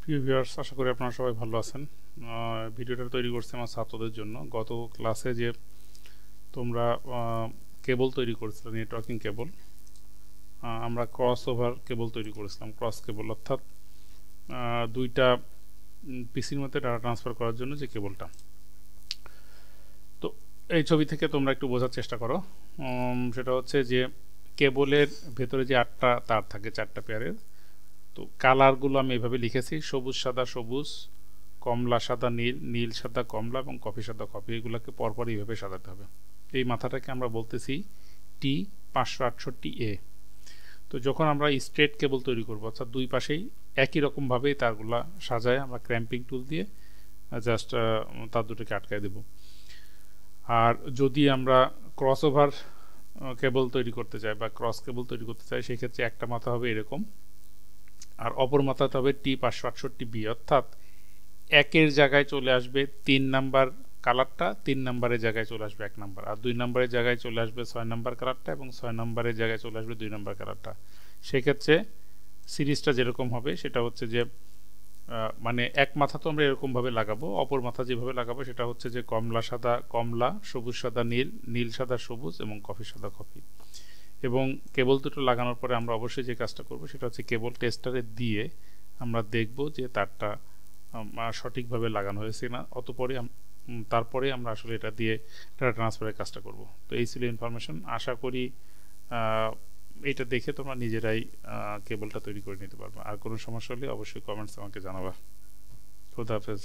প্রিয় ভিউয়ার্স, আশা করি আপনারা সবাই ভালো আছেন। ভিডিওটা তৈরি করছি আমার ছাত্রদের জন্য। গত ক্লাসে যে তোমরা কেবল তৈরি করেছিলে, নেটওয়ার্কিং কেবল, আমরা ক্রস ওভার কেবল তৈরি করেছিলাম। ক্রস কেবল অর্থাৎ দুইটা পিসির মধ্যে ডাটা ট্রান্সফার করার জন্য যে কেবলটা। তো এই ছবি থেকে তোমরা একটু বোঝার চেষ্টা করো। সেটা হচ্ছে যে কেবলের ভেতরে যে 8টা তার থাকে, 4টা পেয়ারের। তো কালারগুলো আমি এভাবে লিখেছি: সবুজ সাদা সবুজ, কমলা সাদা নীল, নীল সাদা কমলা এবং কফি সাদা কফি। এগুলোকে পরপর এইভাবে সাজাতে হবে। এই মাথাটাকে আমরা বলতেছি T568A। তো যখন আমরা স্ট্রেট কেবল তৈরি করব, অর্থাৎ দুই পাশেই একই রকমভাবেই তারগুলা সাজায় আমরা ক্র্যাম্পিং টুল দিয়ে জাস্ট তার দুটোকে আটকায় দেব। আর যদি আমরা ক্রস ওভার কেবল তৈরি করতে চাই বা ক্রস কেবল তৈরি করতে চাই, সেই ক্ষেত্রে একটা মাথা হবে এরকম, আর অপর মাথাতে হবে T568B, অর্থাৎ একের জায়গায় চলে আসবে 3 নাম্বার কালারটা, 3 নাম্বারের জায়গায় চলে আসবে 1 নাম্বার, আর 2 নাম্বারের জায়গায় চলে আসবে 6 নাম্বার কালারটা, এবং 6 নাম্বারের জায়গায় চলে আসবে 2 নাম্বার কালারটা। সেক্ষেত্রে সিরিজটা যেরকম হবে সেটা হচ্ছে যে মানে এক মাথা তো আমরা এরকমভাবে লাগাবো, অপর মাথা যেভাবে লাগাবো সেটা হচ্ছে যে কমলা সাদা কমলা, সবুজ সাদা নীল, নীল সাদা সবুজ এবং কফি সাদা কফি। এবং কেবল দুটো লাগানোর পরে আমরা অবশ্যই যে কাজটা করব সেটা হচ্ছে কেবল টেস্টারে দিয়ে আমরা দেখব যে তারটা সঠিকভাবে লাগানো হয়েছে না। তারপরে আমরা আসলে এটা দিয়ে ডাটা ট্রান্সফারের কাজটা করব। তো এই ছিল ইনফরমেশন। আশা করি এটা দেখে তোমরা নিজেরাই কেবলটা তৈরি করে নিতে পারবে। আর কোনো সমস্যা হলে অবশ্যই কমেন্টস আমাকে জানাবা। খোদা হাফেজ।